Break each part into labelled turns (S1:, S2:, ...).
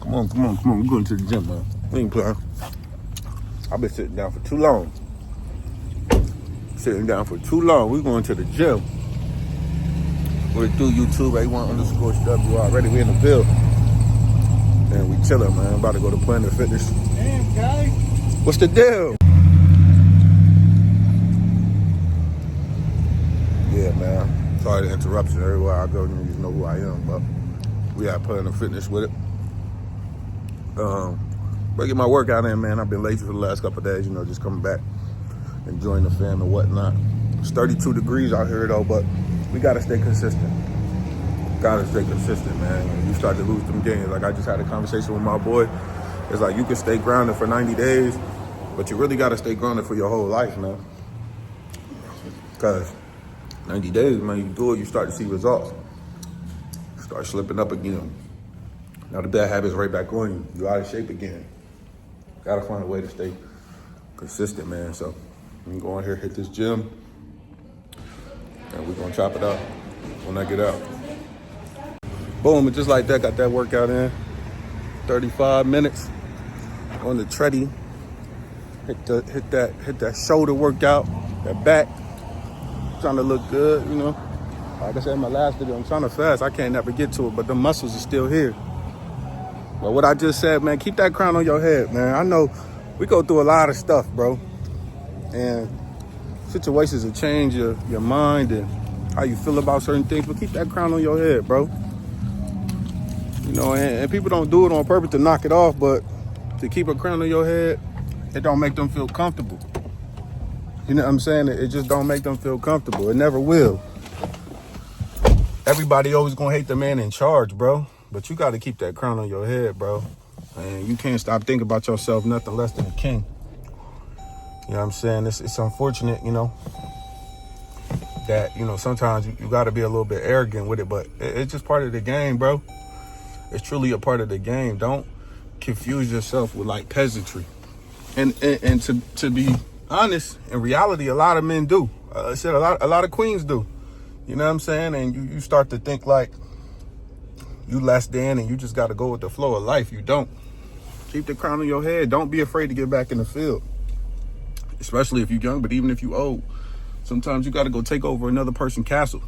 S1: Come on. We're going to the gym, man. We ain't playing. I've been sitting down for too long. We're going to the gym. We're through YouTube, A1_SW already. We in the building. And we chilling, man. About to go to Planet Fitness.
S2: Damn, guy.
S1: What's the deal? Yeah, man. Sorry the interruption. Everywhere I go, you know who I am. But we at Planet Fitness with it. But get my workout in, man. I've been lazy for the last couple of days, just coming back, enjoying the fam and whatnot. It's 32 degrees out here, though, but we got to stay consistent. Man. You start to lose them gains. Like, I just had a conversation with my boy. It's like you can stay grounded for 90 days, but you really got to stay grounded for your whole life, man. Because 90 days, man, you do it, you start to see results. Start slipping up again. Now the bad habits right back on you. You out of shape again. Gotta find a way to stay consistent, man. So I'm going here, hit this gym, and we're gonna chop it up when I get out. Boom, and just like that, got that workout in. 35 minutes on the treadie. Hit that shoulder workout, that back. Trying to look good, Like I said in my last video, I'm trying to fast. I can't never get to it, but the muscles are still here. But what I just said, man, keep that crown on your head, man. I know we go through a lot of stuff, bro. And situations will change your mind and how you feel about certain things, but keep that crown on your head, bro. And people don't do it on purpose to knock it off, but to keep a crown on your head, it don't make them feel comfortable. You know what I'm saying? It just don't make them feel comfortable. It never will. Everybody always gonna hate the man in charge, bro. But you gotta keep that crown on your head, bro. And you can't stop thinking about yourself nothing less than a king. You know what I'm saying? It's unfortunate, that, sometimes you gotta be a little bit arrogant with it, but it's just part of the game, bro. It's truly a part of the game. Don't confuse yourself with like peasantry. And to be honest, in reality, a lot of men do. I said a lot of queens do. You know what I'm saying? And you start to think like you less than and you just got to go with the flow of life. You don't. Keep the crown on your head. Don't be afraid to get back in the field. Especially if you're young, but even if you old. Sometimes you got to go take over another person's castle.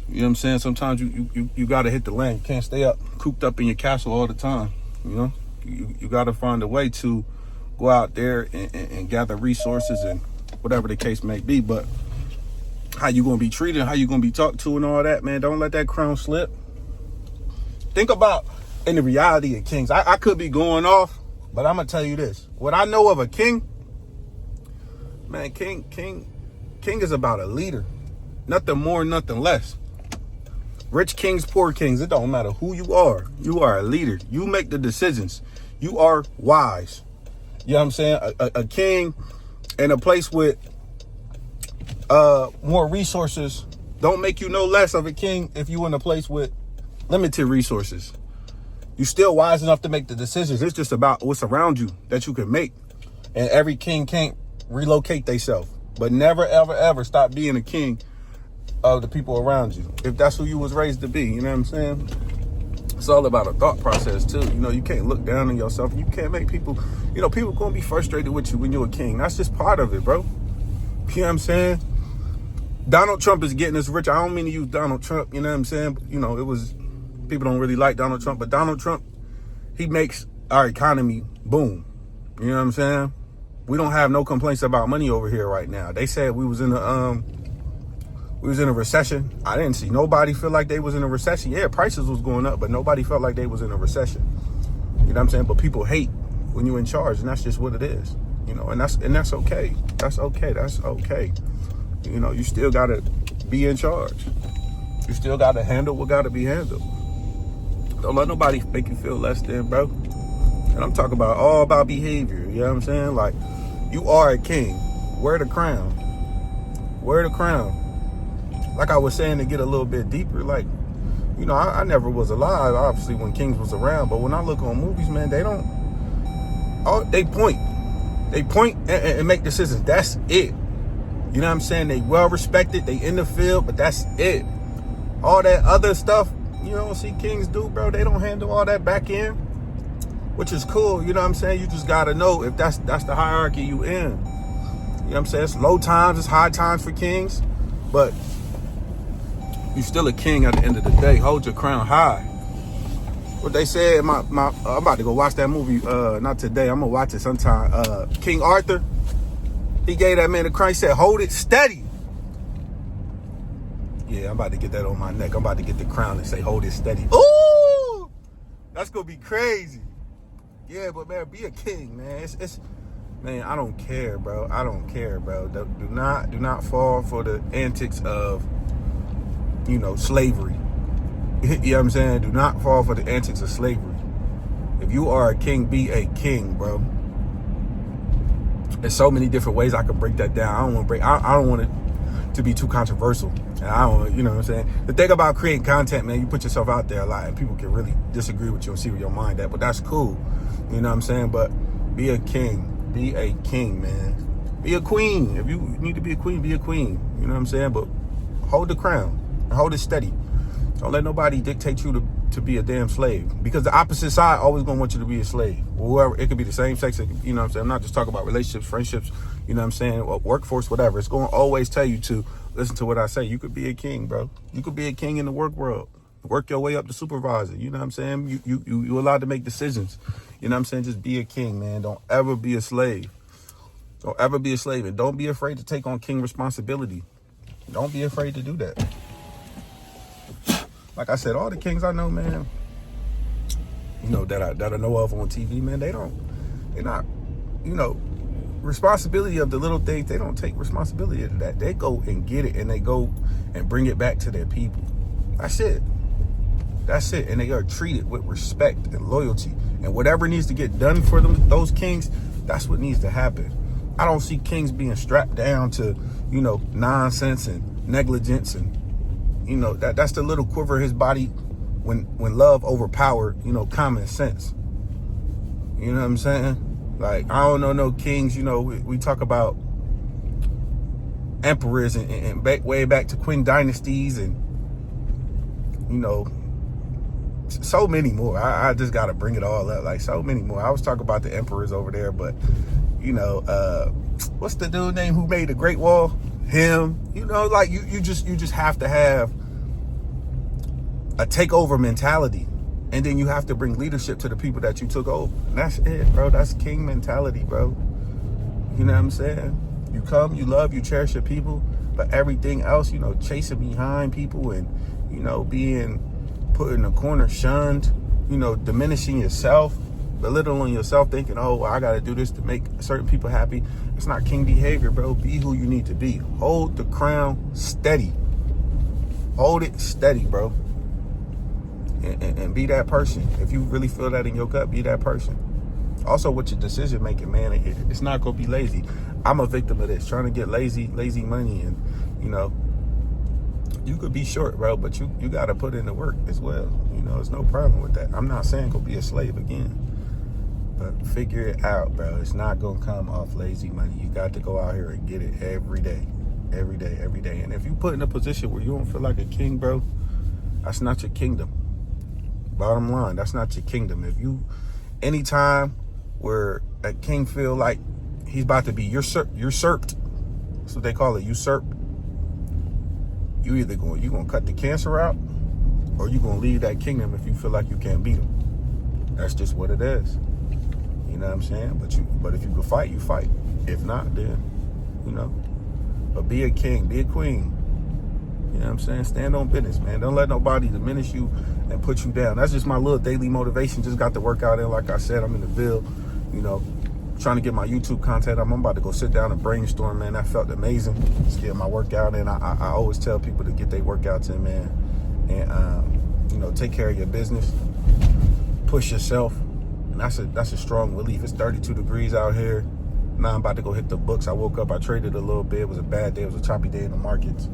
S1: You know what I'm saying? Sometimes you got to hit the land. You can't stay cooped up in your castle all the time. You got to find a way to go out there and gather resources and whatever the case may be. But how you going to be treated, how you going to be talked to and all that, man, don't let that crown slip. Think about in the reality of kings. I could be going off, but I'm going to tell you this. What I know of a king, man, king is about a leader. Nothing more, nothing less. Rich kings, poor kings, it don't matter who you are. You are a leader. You make the decisions. You are wise. You know what I'm saying? A king in a place with more resources don't make you no less of a king if you in a place with limited resources. You still wise enough to make the decisions. It's just about what's around you that you can make. And every king can't relocate themselves. But never, ever, ever stop being a king of the people around you. If that's who you was raised to be, you know what I'm saying? It's all about a thought process too. You can't look down on yourself. You can't make people, people gonna be frustrated with you when you're a king. That's just part of it, bro. You know what I'm saying? Donald Trump is getting us rich. I don't mean to use Donald Trump, you know what I'm saying? People don't really like Donald Trump, but Donald Trump, he makes our economy boom. You know what I'm saying? We don't have no complaints about money over here right now. They said we was in a recession. I didn't see nobody feel like they was in a recession. Yeah, prices was going up, but nobody felt like they was in a recession. You know what I'm saying? But people hate when you're in charge, and that's just what it is. And that's okay. That's okay. You still gotta be in charge. You still gotta handle what gotta be handled. Don't let nobody make you feel less than, bro. And I'm talking all about behavior. You know what I'm saying? Like, you are a king. Wear the crown. Like I was saying, to get a little bit deeper, like, I never was alive, obviously, when kings was around. But when I look on movies, man, they point. They point and make decisions. That's it. You know what I'm saying? They well respected. They in the field, but that's it. All that other stuff, you don't see kings do, bro. They don't handle all that back end. which is cool. You know what I'm saying? You just gotta know if that's the hierarchy you in. You know what I'm saying? It's low times, it's high times for kings, but you're still a king at the end of the day. Hold your crown high. What they said, I'm about to go watch that movie. Not today. I'm gonna watch it sometime. King Arthur, he gave that man the crown. He said, "Hold it steady." Yeah, I'm about to get that on my neck. I'm about to get the crown and say, "Hold it steady." Ooh, that's gonna be crazy. Yeah, but man, be a king, man. It's man. I don't care, bro. I don't care, bro. Do not fall for the antics of, slavery. You know what I'm saying? Do not fall for the antics of slavery. If you are a king, be a king, bro. There's so many different ways I could break that down. I don't want it to be too controversial. And I don't, you know what I'm saying? The thing about creating content, man, you put yourself out there a lot and people can really disagree with you and see where your mind at, but that's cool. You know what I'm saying? But be a king. Be a king, man. Be a queen. If you need to be a queen, be a queen. You know what I'm saying? But hold the crown and hold it steady. Don't let nobody dictate you to be a damn slave, because the opposite side always gonna want you to be a slave. Whoever, it could be the same sex, you know what I'm saying? I'm not just talking about relationships, friendships, you know what I'm saying, workforce, whatever. It's gonna always tell you to listen to what I say. You could be a king, bro. You could be a king in the work world. Work your way up to supervisor. You know what I'm saying? You allowed to make decisions. You know what I'm saying? Just be a king, man. Don't ever be a slave. Don't ever be a slave. And don't be afraid to take on king responsibility. Don't be afraid to do that. Like I said, all the kings I know, man, that I know of on TV, man, they're not, responsibility of the little things. They don't take responsibility of that. They go and get it, and they go and bring it back to their people. That's it. And they are treated with respect and loyalty. And whatever needs to get done for them, those kings, that's what needs to happen. I don't see kings being strapped down to, nonsense and negligence, and that's the little quiver in his body when love overpowered, common sense. You know what I'm saying? Like, I don't know no kings. We talk about emperors and way back to Qing dynasties, and so many more. I just gotta bring it all up. Like, so many more. I was talking about the emperors over there, but what's the dude name who made the Great Wall? Him. Like you just have to have a takeover mentality, and then you have to bring leadership to the people that you took over. And that's it, bro. That's king mentality, bro. You know what I'm saying? You come, you love, you cherish your people, but everything else, chasing behind people and, being put in a corner, shunned, diminishing yourself, belittling yourself, thinking, oh, well, I got to do this to make certain people happy. It's not king behavior, bro. Be who you need to be. Hold the crown steady. Hold it steady, bro. And be that person. If you really feel that in your gut, be that person. Also, with your decision making, man, it's not gonna be lazy. I'm a victim of this, trying to get lazy money, and you could be short, bro, but you gotta put in the work as well. There's no problem with that. I'm not saying go be a slave again, but figure it out, bro. It's not gonna come off lazy money. You got to go out here and get it every day. And if you put in a position where you don't feel like a king, bro, that's not your kingdom. Bottom line, that's not your kingdom. If you, anytime where a king feel like he's about to be usurped, that's what they call it, usurp. You either gonna cut the cancer out, or you gonna leave that kingdom if you feel like you can't beat him. That's just what it is. You know what I'm saying? But if you can fight, you fight. If not, then But be a king, be a queen. You know what I'm saying? Stand on business, man. Don't let nobody diminish you and put you down. That's just my little daily motivation. Just got the workout in. Like I said, I'm in the Ville, trying to get my YouTube content. I'm about to go sit down and brainstorm, man. That felt amazing. Just get my workout in. I always tell people to get their workouts in, man. And, take care of your business. Push yourself. And that's a strong relief. It's 32 degrees out here. Now I'm about to go hit the books. I woke up, I traded a little bit. It was a bad day. It was a choppy day in the markets.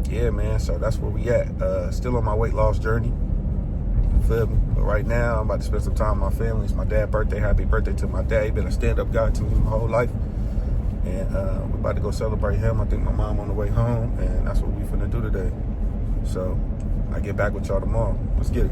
S1: Yeah, man, so that's where we at. Still on my weight loss journey. You feel me? But right now, I'm about to spend some time with my family. It's my dad's birthday. Happy birthday to my dad. He's been a stand-up guy to me my whole life. And we're about to go celebrate him. I think my mom on the way home, and that's what we finna do today. So I get back with y'all tomorrow. Let's get it.